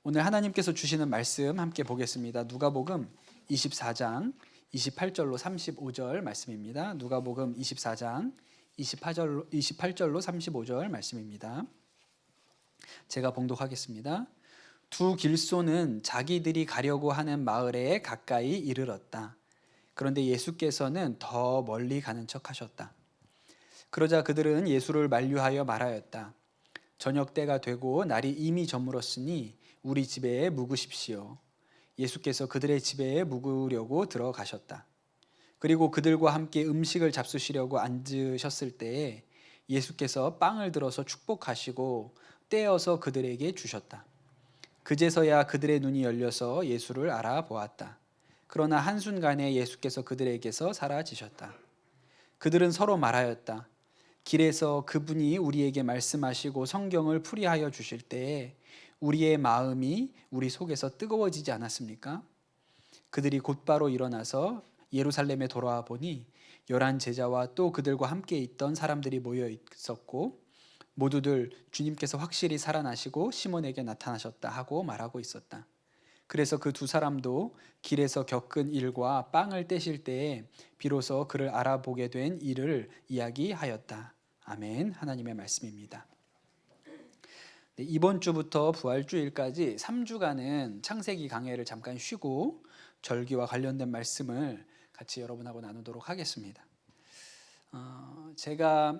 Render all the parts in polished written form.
오늘 하나님께서 주시는 말씀 함께 보겠습니다. 누가복음 24장 28절로 35절 말씀입니다. 누가복음 24장 28절로 35절 말씀입니다. 제가 봉독하겠습니다. 두 길소는 자기들이 가려고 하는 마을에 가까이 이르렀다. 그런데 예수께서는 더 멀리 가는 척 하셨다. 그러자 그들은 예수를 만류하여 말하였다. 저녁 때가 되고 날이 이미 저물었으니 우리 집에 묵으십시오. 예수께서 그들의 집에 묵으려고 들어가셨다. 그리고 그들과 함께 음식을 잡수시려고 앉으셨을 때에 예수께서 빵을 들어서 축복하시고 떼어서 그들에게 주셨다. 그제서야 그들의 눈이 열려서 예수를 알아보았다. 그러나 한순간에 예수께서 그들에게서 사라지셨다. 그들은 서로 말하였다. 길에서 그분이 우리에게 말씀하시고 성경을 풀이하여 주실 때에 우리의 마음이 우리 속에서 뜨거워지지 않았습니까? 그들이 곧바로 일어나서 예루살렘에 돌아와 보니 11 제자와 또 그들과 함께 있던 사람들이 모여 있었고 모두들 주님께서 확실히 살아나시고 시몬에게 나타나셨다 하고 말하고 있었다. 그래서 그 두 사람도 길에서 겪은 일과 빵을 떼실 때에 비로소 그를 알아보게 된 일을 이야기하였다. 아멘. 하나님의 말씀입니다. 이번 주부터 부활주일까지 3주간은 창세기 강해를 잠깐 쉬고 절기와 관련된 말씀을 같이 여러분하고 나누도록 하겠습니다. 제가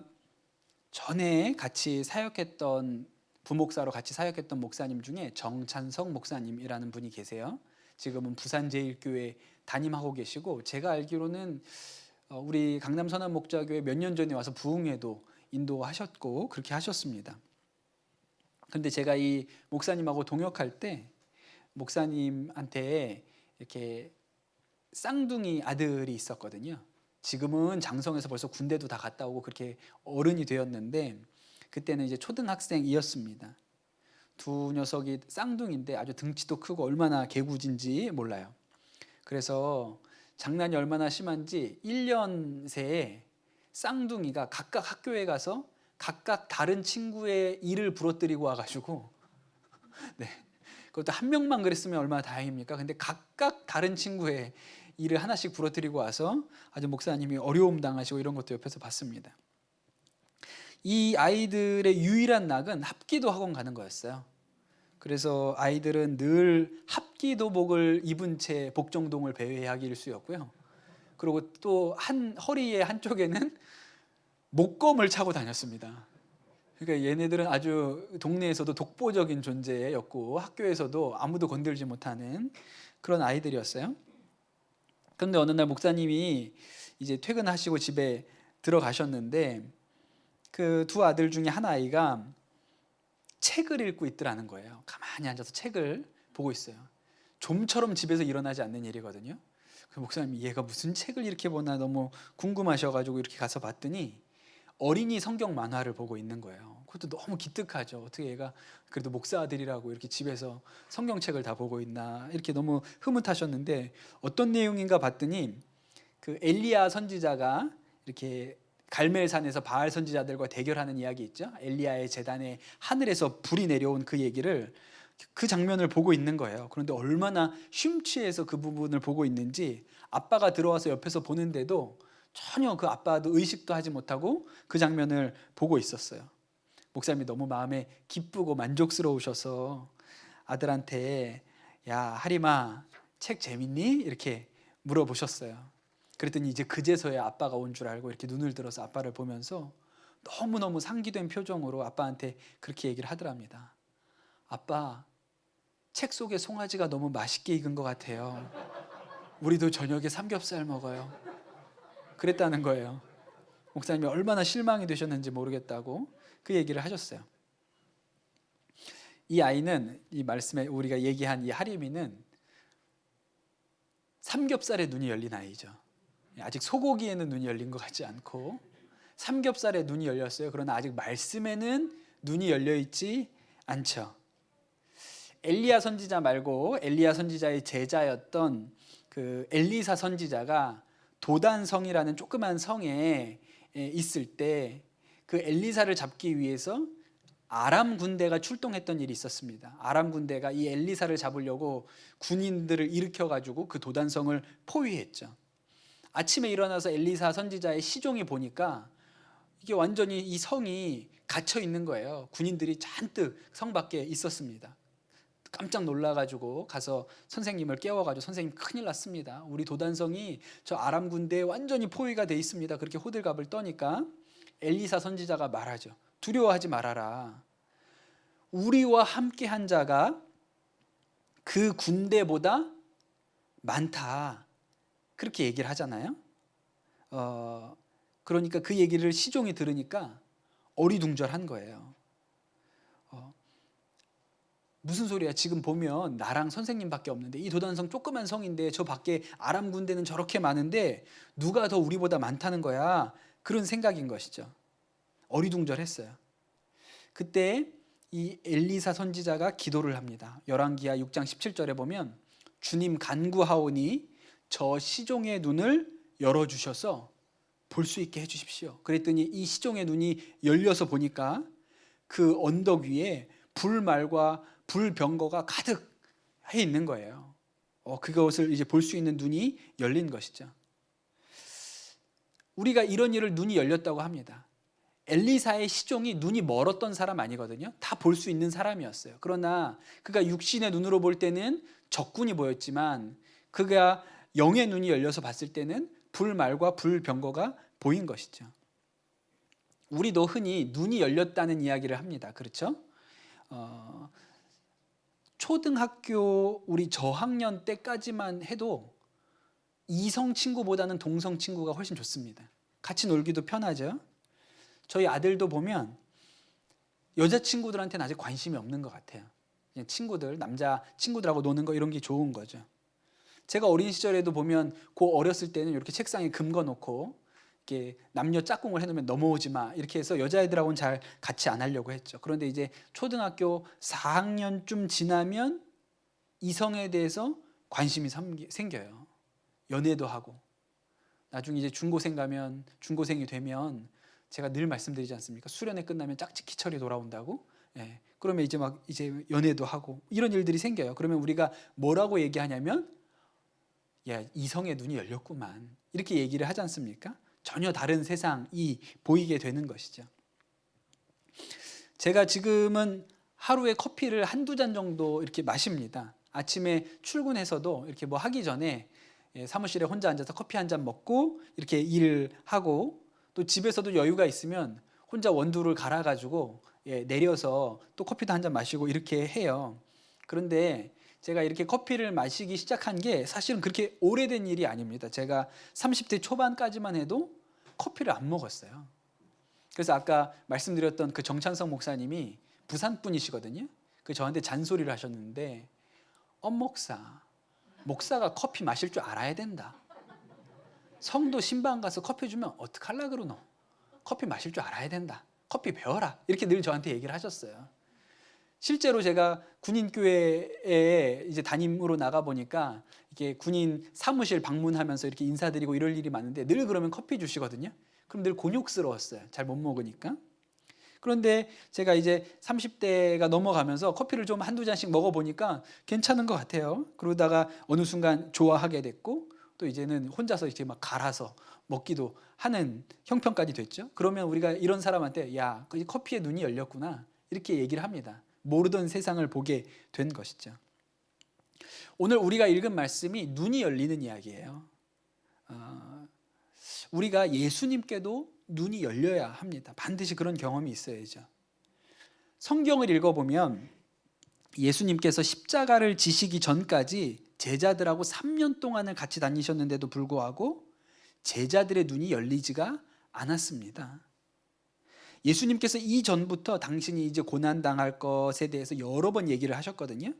전에 같이 사역했던 부목사로 같이 사역했던 목사님 중에 정찬석 목사님이라는 분이 계세요. 지금은 부산제일교회 담임하고 계시고 제가 알기로는 우리 강남 선한목자교회 몇 년 전에 와서 부흥회도 인도하셨고 그렇게 하셨습니다. 근데 제가 이 목사님하고 동역할 때 목사님한테 이렇게 쌍둥이 아들이 있었거든요. 지금은 장성에서 벌써 군대도 다 갔다 오고 그렇게 어른이 되었는데 그때는 이제 초등학생이었습니다. 두 녀석이 쌍둥이인데 아주 등치도 크고 얼마나 개구진지 몰라요. 그래서 장난이 얼마나 심한지 1년 새에 쌍둥이가 각각 학교에 가서 각각 다른 친구의 일을 부러뜨리고 와가지고 네, 그것도 한 명만 그랬으면 얼마나 다행입니까? 근데 각각 다른 친구의 일을 하나씩 부러뜨리고 와서 아주 목사님이 어려움 당하시고 이런 것도 옆에서 봤습니다. 이 아이들의 유일한 낙은 합기도 학원 가는 거였어요. 그래서 아이들은 늘 합기도복을 입은 채 복정동을 배회하기 일쑤였고요. 그리고 또 허리의 한쪽에는 목검을 차고 다녔습니다. 그러니까 얘네들은 아주 동네에서도 독보적인 존재였고 학교에서도 아무도 건들지 못하는 그런 아이들이었어요. 그런데 어느 날 목사님이 이제 퇴근하시고 집에 들어가셨는데 그 두 아들 중에 한 아이가 책을 읽고 있더라는 거예요. 가만히 앉아서 책을 보고 있어요. 좀처럼 집에서 일어나지 않는 일이거든요. 그 목사님이 얘가 무슨 책을 이렇게 보나 너무 궁금하셔가지고 이렇게 가서 봤더니 어린이 성경 만화를 보고 있는 거예요. 그것도 너무 기특하죠. 어떻게 얘가 그래도 목사 아들이라고 이렇게 집에서 성경책을 다 보고 있나 이렇게 너무 흐뭇하셨는데 어떤 내용인가 봤더니 그 엘리야 선지자가 이렇게 갈멜산에서 바알 선지자들과 대결하는 이야기 있죠. 엘리야의 제단에 하늘에서 불이 내려온 그 얘기를 그 장면을 보고 있는 거예요. 그런데 얼마나 심취해서 그 부분을 보고 있는지 아빠가 들어와서 옆에서 보는데도 전혀 그 아빠도 의식도 하지 못하고 그 장면을 보고 있었어요. 목사님이 너무 마음에 기쁘고 만족스러우셔서 아들한테 야 하림아 책 재밌니? 이렇게 물어보셨어요. 그랬더니 이제 그제서야 아빠가 온 줄 알고 이렇게 눈을 들어서 아빠를 보면서 너무너무 상기된 표정으로 아빠한테 그렇게 얘기를 하더랍니다. 아빠 책 속에 송아지가 너무 맛있게 익은 것 같아요. 우리도 저녁에 삼겹살 먹어요. 그랬다는 거예요. 목사님이 얼마나 실망이 되셨는지 모르겠다고 그 얘기를 하셨어요. 이 아이는 이 말씀에 우리가 얘기한 이 하림이는 삼겹살에 눈이 열린 아이죠. 아직 소고기에는 눈이 열린 것 같지 않고 삼겹살에 눈이 열렸어요. 그러나 아직 말씀에는 눈이 열려 있지 않죠. 엘리야 선지자 말고 엘리야 선지자의 제자였던 그 엘리사 선지자가 도단성이라는 조그만 성에 있을 때 그 엘리사를 잡기 위해서 아람 군대가 출동했던 일이 있었습니다. 아람 군대가 이 엘리사를 잡으려고 군인들을 일으켜 가지고 그 도단성을 포위했죠. 아침에 일어나서 엘리사 선지자의 시종이 보니까 이게 완전히 이 성이 갇혀 있는 거예요. 군인들이 잔뜩 성 밖에 있었습니다. 깜짝 놀라가지고 가서 선생님을 깨워가지고 선생님 큰일 났습니다. 우리 도단성이 저 아람 군대에 완전히 포위가 돼 있습니다. 그렇게 호들갑을 떠니까 엘리사 선지자가 말하죠. 두려워하지 말아라. 우리와 함께한 자가 그 군대보다 많다. 그렇게 얘기를 하잖아요. 그러니까 그 얘기를 시종이 들으니까 어리둥절한 거예요. 무슨 소리야? 지금 보면 나랑 선생님밖에 없는데 이 도단성 조그만 성인데 저 밖에 아람 군대는 저렇게 많은데 누가 더 우리보다 많다는 거야? 그런 생각인 것이죠. 어리둥절했어요. 그때 이 엘리사 선지자가 기도를 합니다. 열왕기하 6장 17절에 보면 주님 간구하오니 저 시종의 눈을 열어주셔서 볼 수 있게 해주십시오. 그랬더니 이 시종의 눈이 열려서 보니까 그 언덕 위에 불말과 불병거가 가득 해 있는 거예요. 그것을 이제 볼 수 있는 눈이 열린 것이죠. 우리가 이런 일을 눈이 열렸다고 합니다. 엘리사의 시종이 눈이 멀었던 사람 아니거든요. 다 볼 수 있는 사람이었어요. 그러나 그가 육신의 눈으로 볼 때는 적군이 보였지만 그가 영의 눈이 열려서 봤을 때는 불말과 불병거가 보인 것이죠. 우리도 흔히 눈이 열렸다는 이야기를 합니다. 그렇죠? 초등학교 우리 저학년 때까지만 해도 이성 친구보다는 동성 친구가 훨씬 좋습니다. 같이 놀기도 편하죠. 저희 아들도 보면 여자친구들한테는 아직 관심이 없는 것 같아요. 그냥 친구들, 남자 친구들하고 노는 거 이런 게 좋은 거죠. 제가 어린 시절에도 보면 그 어렸을 때는 이렇게 책상에 금 거놓고 이렇게 남녀 짝꿍을 해놓으면 넘어오지 마 이렇게 해서 여자애들하고는 잘 같이 안 하려고 했죠. 그런데 이제 초등학교 4학년쯤 지나면 이성에 대해서 관심이 생겨요. 연애도 하고 나중에 이제 중고생이 되면 제가 늘 말씀드리지 않습니까? 수련회 끝나면 짝짓기철이 돌아온다고. 예. 그러면 이제 연애도 하고 이런 일들이 생겨요. 그러면 우리가 뭐라고 얘기하냐면 야, 이성의 눈이 열렸구만. 이렇게 얘기를 하지 않습니까? 전혀 다른 세상이 보이게 되는 것이죠. 제가 지금은 하루에 커피를 한두 잔 정도 이렇게 마십니다. 아침에 출근해서도 이렇게 뭐 하기 전에 사무실에 혼자 앉아서 커피 한 잔 먹고 이렇게 일을 하고 또 집에서도 여유가 있으면 혼자 원두를 갈아가지고 내려서 또 커피도 한 잔 마시고 이렇게 해요. 그런데 제가 이렇게 커피를 마시기 시작한 게 사실은 그렇게 오래된 일이 아닙니다. 제가 30대 초반까지만 해도 커피를 안 먹었어요. 그래서 아까 말씀드렸던 그 정찬성 목사님이 부산 분이시거든요. 그 저한테 잔소리를 하셨는데 목사가 커피 마실 줄 알아야 된다. 성도 신방 가서 커피 주면 어떡하려 그러노? 커피 마실 줄 알아야 된다. 커피 배워라. 이렇게 늘 저한테 얘기를 하셨어요. 실제로 제가 군인교회에 이제 담임으로 나가 보니까 이렇게 군인 사무실 방문하면서 이렇게 인사드리고 이럴 일이 많은데 늘 그러면 커피 주시거든요. 그럼 늘 곤욕스러웠어요. 잘 못 먹으니까. 그런데 제가 이제 30대가 넘어가면서 커피를 좀 한두 잔씩 먹어보니까 괜찮은 것 같아요. 그러다가 어느 순간 좋아하게 됐고 또 이제는 혼자서 이렇게 막 갈아서 먹기도 하는 형편까지 됐죠. 그러면 우리가 이런 사람한테 야, 커피에 눈이 열렸구나 이렇게 얘기를 합니다. 모르던 세상을 보게 된 것이죠. 오늘 우리가 읽은 말씀이 눈이 열리는 이야기예요. 우리가 예수님께도 눈이 열려야 합니다. 반드시 그런 경험이 있어야죠. 성경을 읽어보면 예수님께서 십자가를 지시기 전까지 제자들하고 3년 동안을 같이 다니셨는데도 불구하고 제자들의 눈이 열리지가 않았습니다. 예수님께서 이전부터 당신이 이제 고난당할 것에 대해서 여러 번 얘기를 하셨거든요.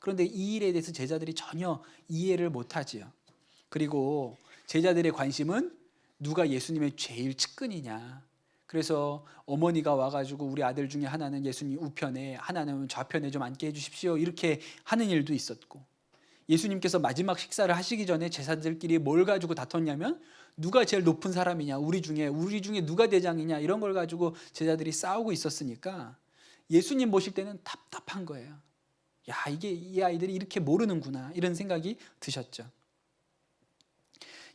그런데 이 일에 대해서 제자들이 전혀 이해를 못하지요. 그리고 제자들의 관심은 누가 예수님의 제일 측근이냐. 그래서 어머니가 와가지고 우리 아들 중에 하나는 예수님 우편에 하나는 좌편에 좀 앉게 해주십시오 이렇게 하는 일도 있었고, 예수님께서 마지막 식사를 하시기 전에 제사들끼리 뭘 가지고 다퉜냐면 누가 제일 높은 사람이냐, 우리 중에 누가 대장이냐 이런 걸 가지고 제자들이 싸우고 있었으니까 예수님 보실 때는 답답한 거예요. 야, 이게 이 아이들이 이렇게 모르는구나, 이런 생각이 드셨죠.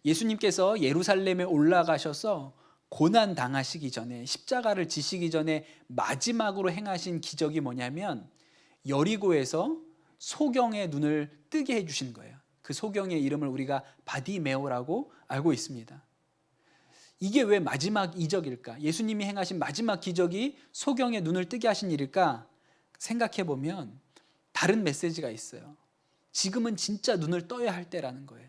예수님께서 예루살렘에 올라가셔서 고난 당하시기 전에, 십자가를 지시기 전에 마지막으로 행하신 기적이 뭐냐면 여리고에서 소경의 눈을 뜨게 해주신 거예요. 그 소경의 이름을 우리가 바디메오라고 알고 있습니다. 이게 왜 마지막 이적일까? 예수님이 행하신 마지막 기적이 소경의 눈을 뜨게 하신 일일까? 생각해 보면 다른 메시지가 있어요. 지금은 진짜 눈을 떠야 할 때라는 거예요.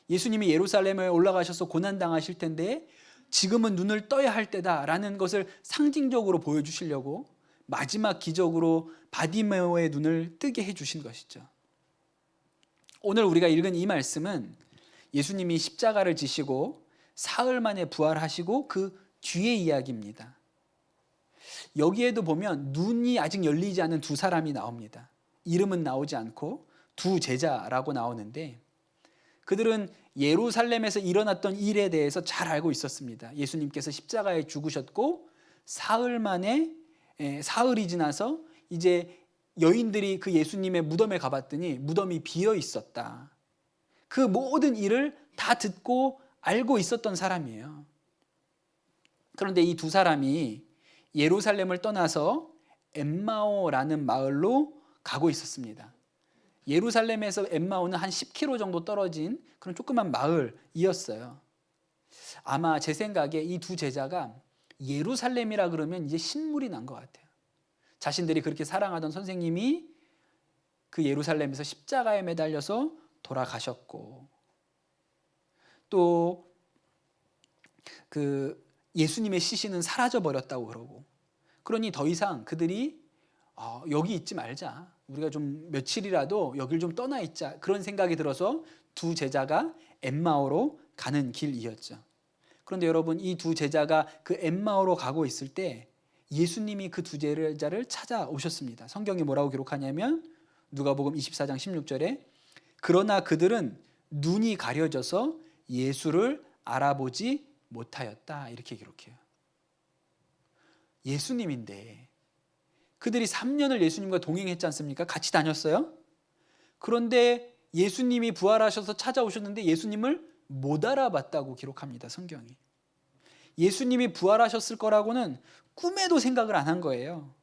예수님이 예루살렘에 올라가셔서 고난당하실 텐데 지금은 눈을 떠야 할 때다라는 것을 상징적으로 보여주시려고 마지막 기적으로 바디메오의 눈을 뜨게 해주신 것이죠. 오늘 우리가 읽은 이 말씀은 예수님이 십자가를 지시고 사흘 만에 부활하시고 그 뒤의 이야기입니다. 여기에도 보면 눈이 아직 열리지 않은 두 사람이 나옵니다. 이름은 나오지 않고 두 제자라고 나오는데 그들은 예루살렘에서 일어났던 일에 대해서 잘 알고 있었습니다. 예수님께서 십자가에 죽으셨고 사흘 만에 사흘이 지나서 이제 여인들이 그 예수님의 무덤에 가봤더니 무덤이 비어 있었다. 그 모든 일을 다 듣고 알고 있었던 사람이에요. 그런데 이 두 사람이 예루살렘을 떠나서 엠마오라는 마을로 가고 있었습니다. 예루살렘에서 엠마오는 한 10km 정도 떨어진 그런 조그만 마을이었어요. 아마 제 생각에 이 두 제자가 예루살렘이라 그러면 이제 신물이 난 것 같아요. 자신들이 그렇게 사랑하던 선생님이 그 예루살렘에서 십자가에 매달려서 돌아가셨고 또 그 예수님의 시신은 사라져 버렸다고 그러고 그러니 더 이상 그들이 여기 있지 말자. 우리가 좀 며칠이라도 여길 좀 떠나 있자. 그런 생각이 들어서 두 제자가 엠마오로 가는 길이었죠. 그런데 여러분 이 두 제자가 그 엠마오로 가고 있을 때 예수님이 그 두 제자를 찾아오셨습니다. 성경이 뭐라고 기록하냐면 누가복음 24장 16절에 그러나 그들은 눈이 가려져서 예수를 알아보지 못하였다. 이렇게 기록해요. 예수님인데 그들이 3년을 예수님과 동행했지 않습니까? 같이 다녔어요. 그런데 예수님이 부활하셔서 찾아오셨는데 예수님을 못 알아봤다고 기록합니다. 성경이. 예수님이 부활하셨을 거라고는 꿈에도 생각을 안 한 거예요.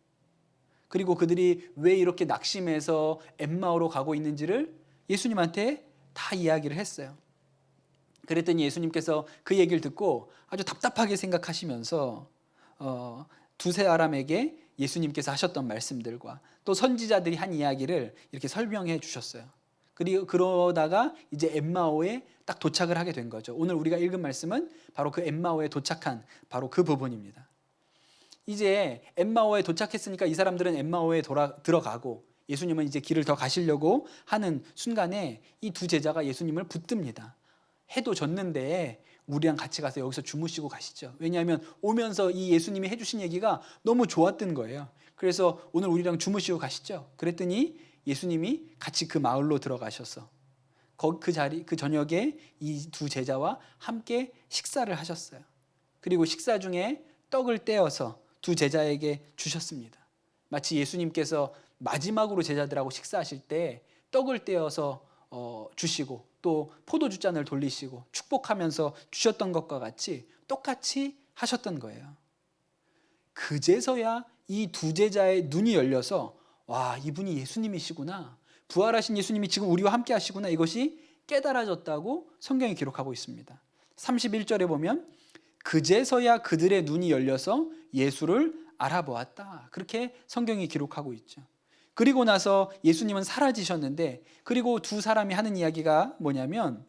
그리고 그들이 왜 이렇게 낙심해서 엠마오로 가고 있는지를 예수님한테 다 이야기를 했어요. 그랬더니 예수님께서 그 얘기를 듣고 아주 답답하게 생각하시면서 두세 사람에게 예수님께서 하셨던 말씀들과 또 선지자들이 한 이야기를 이렇게 설명해 주셨어요. 그리고 그러다가 이제 엠마오에 딱 도착을 하게 된 거죠. 오늘 우리가 읽은 말씀은 바로 그 엠마오에 도착한 바로 그 부분입니다. 이제 엠마오에 도착했으니까 이 사람들은 엠마오에 들어가고 예수님은 이제 길을 더 가시려고 하는 순간에 이 두 제자가 예수님을 붙듭니다. 해도 졌는데 우리랑 같이 가서 여기서 주무시고 가시죠. 왜냐하면 오면서 이 예수님이 해주신 얘기가 너무 좋았던 거예요. 그래서 오늘 우리랑 주무시고 가시죠. 그랬더니 예수님이 같이 그 마을로 들어가셔서 그 저녁에 이 두 제자와 함께 식사를 하셨어요. 그리고 식사 중에 떡을 떼어서 두 제자에게 주셨습니다. 마치 예수님께서 마지막으로 제자들하고 식사하실 때 떡을 떼어서 주시고 또 포도주 잔을 돌리시고 축복하면서 주셨던 것과 같이 똑같이 하셨던 거예요. 그제서야 이 두 제자의 눈이 열려서 와, 이분이 예수님이시구나. 부활하신 예수님이 지금 우리와 함께 하시구나. 이것이 깨달아졌다고 성경이 기록하고 있습니다. 31절에 보면 그제서야 그들의 눈이 열려서 예수를 알아보았다. 그렇게 성경이 기록하고 있죠. 그리고 나서 예수님은 사라지셨는데 그리고 두 사람이 하는 이야기가 뭐냐면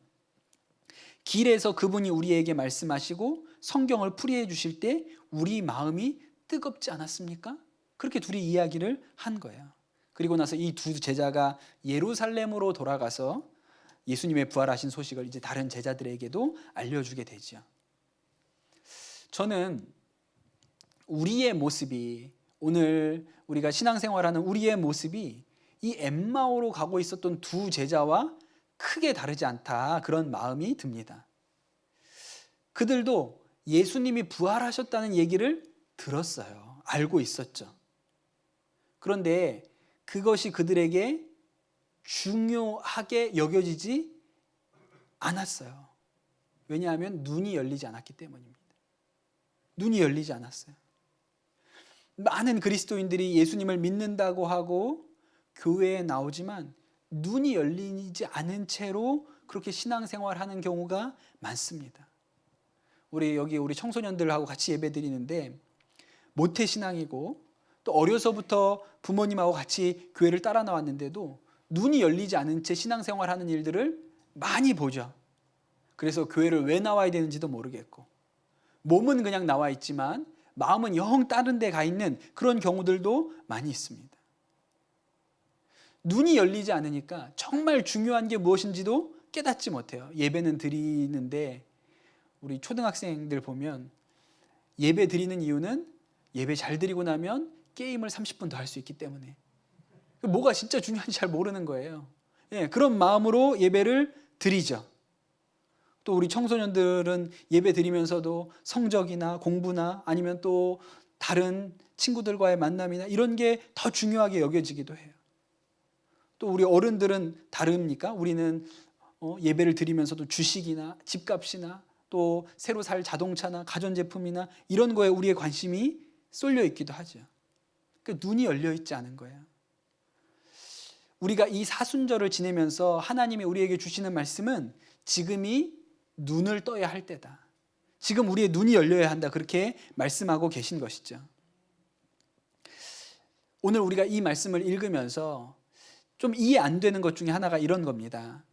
길에서 그분이 우리에게 말씀하시고 성경을 풀이해 주실 때 우리 마음이 뜨겁지 않았습니까? 그렇게 둘이 이야기를 한 거예요. 그리고 나서 이 두 제자가 예루살렘으로 돌아가서 예수님의 부활하신 소식을 이제 다른 제자들에게도 알려주게 되죠. 저는 우리의 모습이 오늘 우리가 신앙생활하는 우리의 모습이 이 엠마오로 가고 있었던 두 제자와 크게 다르지 않다 그런 마음이 듭니다. 그들도 예수님이 부활하셨다는 얘기를 들었어요. 알고 있었죠. 그런데 그것이 그들에게 중요하게 여겨지지 않았어요. 왜냐하면 눈이 열리지 않았기 때문입니다. 눈이 열리지 않았어요. 많은 그리스도인들이 예수님을 믿는다고 하고 교회에 나오지만 눈이 열리지 않은 채로 그렇게 신앙생활하는 경우가 많습니다. 우리 청소년들하고 같이 예배드리는데 모태신앙이고 또 어려서부터 부모님하고 같이 교회를 따라 나왔는데도 눈이 열리지 않은 채 신앙생활하는 일들을 많이 보죠. 그래서 교회를 왜 나와야 되는지도 모르겠고 몸은 그냥 나와 있지만 마음은 영 다른 데 가 있는 그런 경우들도 많이 있습니다. 눈이 열리지 않으니까 정말 중요한 게 무엇인지도 깨닫지 못해요. 예배는 드리는데 우리 초등학생들 보면 예배 드리는 이유는 예배 잘 드리고 나면 게임을 30분 더 할 수 있기 때문에 뭐가 진짜 중요한지 잘 모르는 거예요. 그런 마음으로 예배를 드리죠. 또 우리 청소년들은 예배 드리면서도 성적이나 공부나 아니면 또 다른 친구들과의 만남이나 이런 게 더 중요하게 여겨지기도 해요. 또 우리 어른들은 다릅니까? 우리는 예배를 드리면서도 주식이나 집값이나 또 새로 살 자동차나 가전제품이나 이런 거에 우리의 관심이 쏠려 있기도 하죠. 그러니까 눈이 열려 있지 않은 거예요. 우리가 이 사순절을 지내면서 하나님이 우리에게 주시는 말씀은 지금이 눈을 떠야 할 때다. 지금 우리의 눈이 열려야 한다. 그렇게 말씀하고 계신 것이죠. 오늘 우리가 이 말씀을 읽으면서 좀 이해 안 되는 것 중에 하나가 이런 겁니다.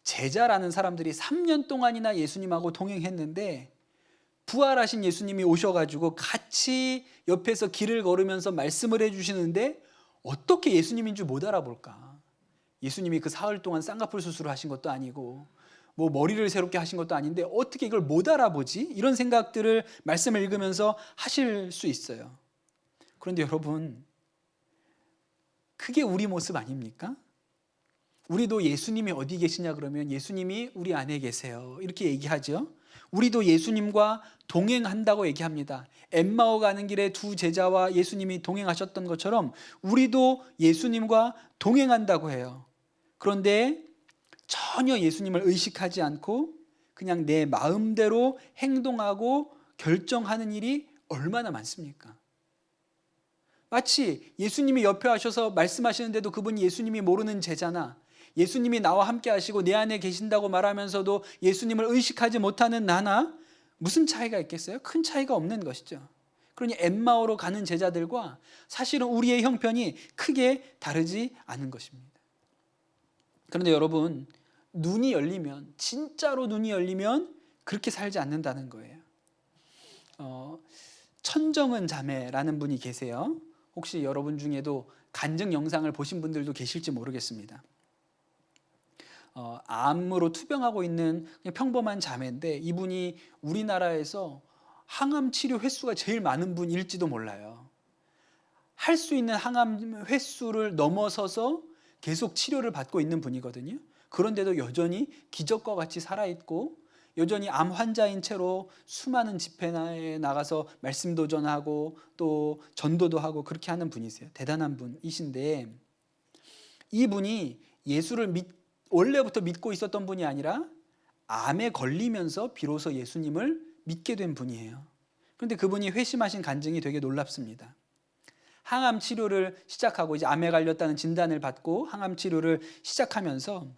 제자라는 사람들이 3년 동안이나 예수님하고 동행했는데 부활하신 예수님이 오셔가지고 같이 옆에서 길을 걸으면서 말씀을 해주시는데 어떻게 예수님인 줄 못 알아볼까? 예수님이 그 사흘 동안 쌍꺼풀 수술을 하신 것도 아니고 뭐 머리를 새롭게 하신 것도 아닌데 어떻게 이걸 못 알아보지? 이런 생각들을 말씀을 읽으면서 하실 수 있어요. 그런데 여러분, 그게 우리 모습 아닙니까? 우리도 예수님이 어디 계시냐 그러면 예수님이 우리 안에 계세요. 이렇게 얘기하죠. 우리도 예수님과 동행한다고 얘기합니다. 엠마오 가는 길에 두 제자와 예수님이 동행하셨던 것처럼 우리도 예수님과 동행한다고 해요. 그런데 전혀 예수님을 의식하지 않고 그냥 내 마음대로 행동하고 결정하는 일이 얼마나 많습니까? 마치 예수님이 옆에 하셔서 말씀하시는데도 그분이 예수님이 모르는 제자나 예수님이 나와 함께 하시고 내 안에 계신다고 말하면서도 예수님을 의식하지 못하는 나나 무슨 차이가 있겠어요? 큰 차이가 없는 것이죠. 그러니 엠마오로 가는 제자들과 사실은 우리의 형편이 크게 다르지 않은 것입니다. 그런데 여러분, 눈이 열리면, 진짜로 눈이 열리면 그렇게 살지 않는다는 거예요. 천정은 자매라는 분이 계세요. 혹시 여러분 중에도 간증 영상을 보신 분들도 계실지 모르겠습니다. 암으로 투병하고 있는 그냥 평범한 자매인데 이분이 우리나라에서 항암 치료 횟수가 제일 많은 분일지도 몰라요. 할 수 있는 항암 횟수를 넘어서서 계속 치료를 받고 있는 분이거든요. 그런데도 여전히 기적과 같이 살아있고 여전히 암 환자인 채로 수많은 집회에 나가서 말씀도 전하고 또 전도도 하고 그렇게 하는 분이세요. 대단한 분이신데 이분이 예수를 원래부터 믿고 있었던 분이 아니라 암에 걸리면서 비로소 예수님을 믿게 된 분이에요. 그런데 그분이 회심하신 간증이 되게 놀랍습니다. 항암 치료를 시작하고 이제 암에 걸렸다는 진단을 받고 항암 치료를 시작하면서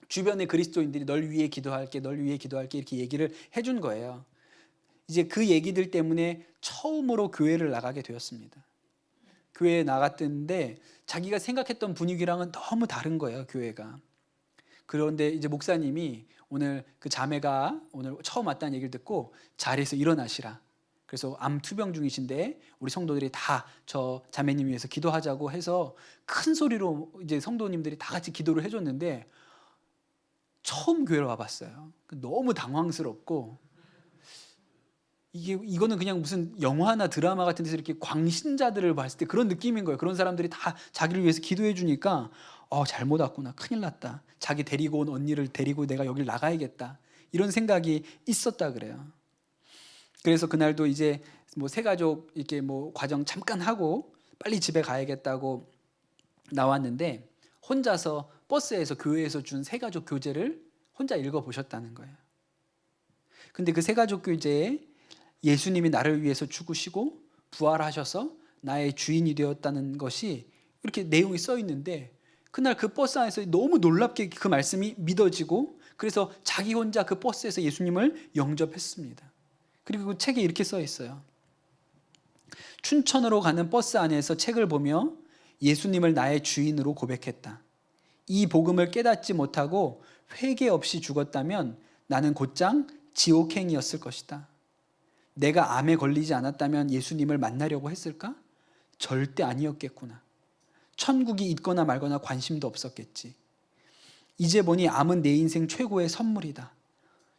주변의 그리스도인들이 널 위해 기도할게, 널 위해 기도할게 이렇게 얘기를 해준 거예요. 이제 그 얘기들 때문에 처음으로 교회를 나가게 되었습니다. 교회에 나갔는데 자기가 생각했던 분위기랑은 너무 다른 거예요, 교회가. 그런데 이제 목사님이 오늘 그 자매가 오늘 처음 왔다는 얘기를 듣고 자리에서 일어나시라. 그래서 암 투병 중이신데 우리 성도들이 다 저 자매님 위해서 기도하자고 해서 큰 소리로 이제 성도님들이 다 같이 기도를 해줬는데 처음 교회를 와봤어요. 너무 당황스럽고 이거는 그냥 무슨 영화나 드라마 같은 데서 이렇게 광신자들을 봤을 때 그런 느낌인 거예요. 그런 사람들이 다 자기를 위해서 기도해 주니까 잘못 왔구나, 큰일 났다. 자기 데리고 온 언니를 데리고 내가 여길 나가야겠다. 이런 생각이 있었다 그래요. 그래서 그날도 이제 뭐 새가족 이렇게 뭐 과정 잠깐 하고 빨리 집에 가야겠다고 나왔는데 혼자서 버스에서 교회에서 준 새가족 교재를 혼자 읽어보셨다는 거예요. 근데 그 새가족 교재에 예수님이 나를 위해서 죽으시고 부활하셔서 나의 주인이 되었다는 것이 이렇게 내용이 써 있는데, 그날 그 버스 안에서 너무 놀랍게 그 말씀이 믿어지고, 그래서 자기 혼자 그 버스에서 예수님을 영접했습니다. 그리고 그 책에 이렇게 써 있어요. 춘천으로 가는 버스 안에서 책을 보며 예수님을 나의 주인으로 고백했다. 이 복음을 깨닫지 못하고 회개 없이 죽었다면 나는 곧장 지옥행이었을 것이다. 내가 암에 걸리지 않았다면 예수님을 만나려고 했을까? 절대 아니었겠구나. 천국이 있거나 말거나 관심도 없었겠지. 이제 보니 암은 내 인생 최고의 선물이다.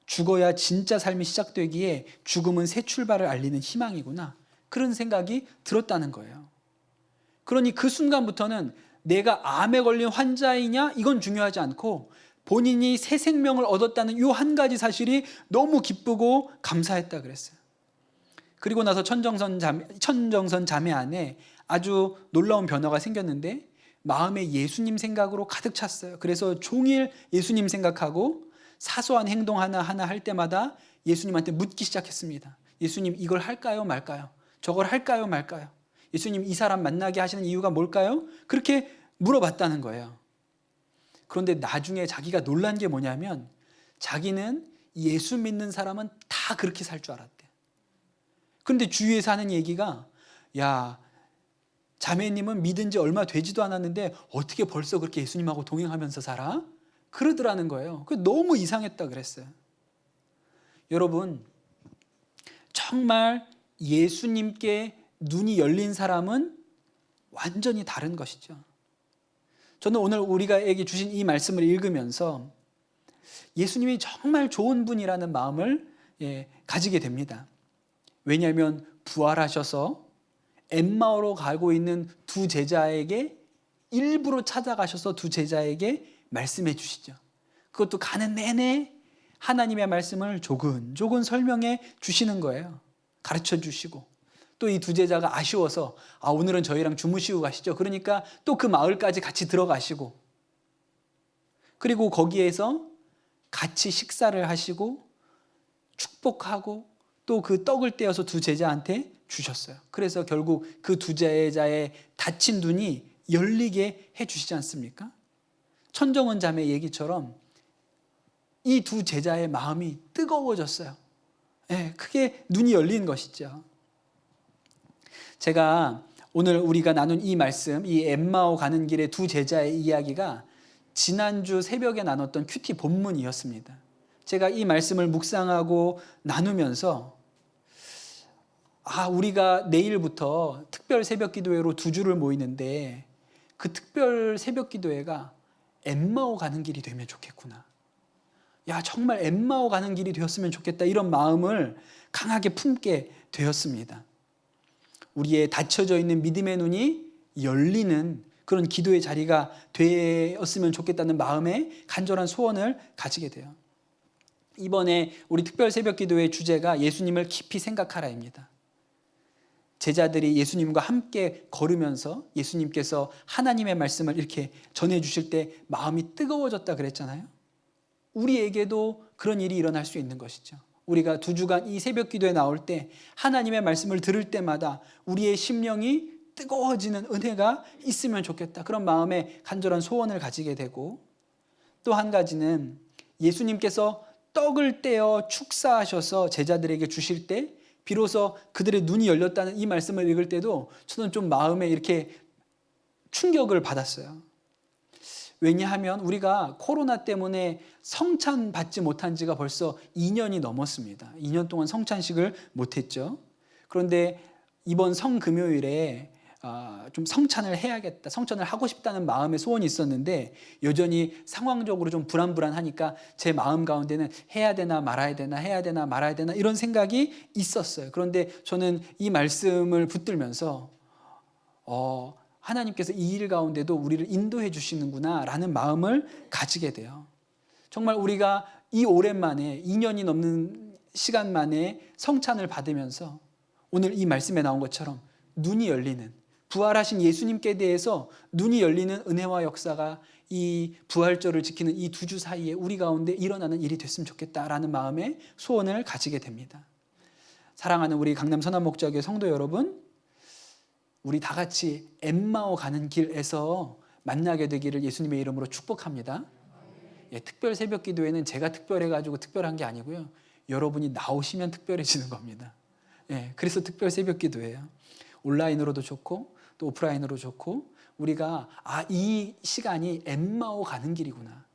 죽어야 진짜 삶이 시작되기에 죽음은 새 출발을 알리는 희망이구나. 그런 생각이 들었다는 거예요. 그러니 그 순간부터는 내가 암에 걸린 환자이냐 이건 중요하지 않고 본인이 새 생명을 얻었다는 이 한 가지 사실이 너무 기쁘고 감사했다 그랬어요. 그리고 나서 천정선 자매 안에 아주 놀라운 변화가 생겼는데 마음에 예수님 생각으로 가득 찼어요. 그래서 종일 예수님 생각하고 사소한 행동 하나하나 할 때마다 예수님한테 묻기 시작했습니다. 예수님, 이걸 할까요 말까요? 저걸 할까요 말까요? 예수님, 이 사람 만나게 하시는 이유가 뭘까요? 그렇게 물어봤다는 거예요. 그런데 나중에 자기가 놀란 게 뭐냐면 자기는 예수 믿는 사람은 다 그렇게 살 줄 알았대. 그런데 주위에서 하는 얘기가, 야, 자매님은 믿은 지 얼마 되지도 않았는데 어떻게 벌써 그렇게 예수님하고 동행하면서 살아? 그러더라는 거예요. 너무 이상했다 그랬어요. 여러분, 정말 예수님께 눈이 열린 사람은 완전히 다른 것이죠. 저는 오늘 우리가에게 주신 이 말씀을 읽으면서 예수님이 정말 좋은 분이라는 마음을 가지게 됩니다. 왜냐하면 부활하셔서 엠마오로 가고 있는 두 제자에게 일부러 찾아가셔서 두 제자에게 말씀해 주시죠. 그것도 가는 내내 하나님의 말씀을 조근조근 설명해 주시는 거예요. 가르쳐 주시고, 또 이 두 제자가 아쉬워서 오늘은 저희랑 주무시고 가시죠. 그러니까 또 그 마을까지 같이 들어가시고, 그리고 거기에서 같이 식사를 하시고 축복하고 또 그 떡을 떼어서 두 제자한테 주셨어요. 그래서 결국 그 두 제자의 닫힌 눈이 열리게 해 주시지 않습니까? 천정원 자매 얘기처럼 이 두 제자의 마음이 뜨거워졌어요. 크게 눈이 열린 것이죠. 제가 오늘 우리가 나눈 이 말씀, 이 엠마오 가는 길의 두 제자의 이야기가 지난주 새벽에 나눴던 큐티 본문이었습니다. 제가 이 말씀을 묵상하고 나누면서 우리가 내일부터 특별 새벽 기도회로 2주를 모이는데 그 특별 새벽 기도회가 엠마오 가는 길이 되면 좋겠구나. 정말 엠마오 가는 길이 되었으면 좋겠다. 이런 마음을 강하게 품게 되었습니다. 우리의 닫혀져 있는 믿음의 눈이 열리는 그런 기도의 자리가 되었으면 좋겠다는 마음에 간절한 소원을 가지게 돼요. 이번에 우리 특별 새벽 기도의 주제가 예수님을 깊이 생각하라입니다. 제자들이 예수님과 함께 걸으면서 예수님께서 하나님의 말씀을 이렇게 전해주실 때 마음이 뜨거워졌다 그랬잖아요. 우리에게도 그런 일이 일어날 수 있는 것이죠. 우리가 2주간 이 새벽 기도에 나올 때 하나님의 말씀을 들을 때마다 우리의 심령이 뜨거워지는 은혜가 있으면 좋겠다. 그런 마음에 간절한 소원을 가지게 되고, 또 한 가지는 예수님께서 떡을 떼어 축사하셔서 제자들에게 주실 때 비로소 그들의 눈이 열렸다는 이 말씀을 읽을 때도 저는 좀 마음에 이렇게 충격을 받았어요. 왜냐하면 우리가 코로나 때문에 성찬 받지 못한 지가 벌써 2년이 넘었습니다. 2년 동안 성찬식을 못했죠. 그런데 이번 성금요일에 좀 성찬을 해야겠다, 성찬을 하고 싶다는 마음의 소원이 있었는데 여전히 상황적으로 좀 불안불안하니까 제 마음 가운데는 해야 되나 말아야 되나 해야 되나 말아야 되나 이런 생각이 있었어요. 그런데 저는 이 말씀을 붙들면서 하나님께서 이 일 가운데도 우리를 인도해 주시는구나 라는 마음을 가지게 돼요. 정말 우리가 이 오랜만에 2년이 넘는 시간 만에 성찬을 받으면서 오늘 이 말씀에 나온 것처럼 눈이 열리는, 부활하신 예수님께 대해서 눈이 열리는 은혜와 역사가 이 부활절을 지키는 이 두 주 사이에 우리 가운데 일어나는 일이 됐으면 좋겠다라는 마음의 소원을 가지게 됩니다. 사랑하는 우리 강남 선한목자교회 성도 여러분, 우리 다 같이 엠마오 가는 길에서 만나게 되기를 예수님의 이름으로 축복합니다. 특별 새벽 기도회는 제가 특별해가지고 특별한 게 아니고요. 여러분이 나오시면 특별해지는 겁니다. 그래서 특별 새벽 기도회예요. 온라인으로도 좋고 또 오프라인으로 좋고, 우리가 이 시간이 엠마오 가는 길이구나,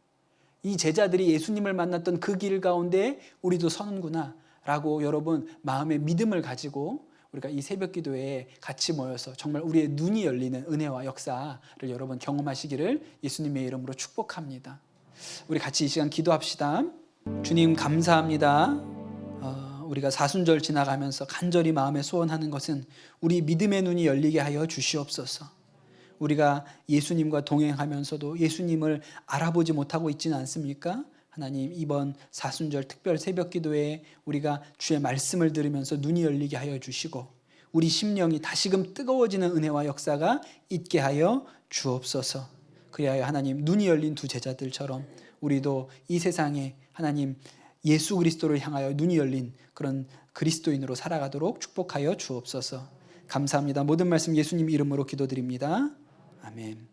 이 제자들이 예수님을 만났던 그 길 가운데 우리도 서는구나 라고 여러분 마음의 믿음을 가지고 우리가 이 새벽 기도회에 같이 모여서 정말 우리의 눈이 열리는 은혜와 역사를 여러분 경험하시기를 예수님의 이름으로 축복합니다. 우리 같이 이 시간 기도합시다. 주님 감사합니다. 우리가 사순절 지나가면서 간절히 마음에 소원하는 것은 우리 믿음의 눈이 열리게 하여 주시옵소서. 우리가 예수님과 동행하면서도 예수님을 알아보지 못하고 있지는 않습니까? 하나님, 이번 사순절 특별 새벽 기도에 우리가 주의 말씀을 들으면서 눈이 열리게 하여 주시고 우리 심령이 다시금 뜨거워지는 은혜와 역사가 있게 하여 주옵소서. 그리하여 하나님, 눈이 열린 두 제자들처럼 우리도 이 세상에 하나님 예수 그리스도를 향하여 눈이 열린 그런 그리스도인으로 살아가도록 축복하여 주옵소서. 감사합니다. 모든 말씀 예수님 이름으로 기도드립니다. 아멘.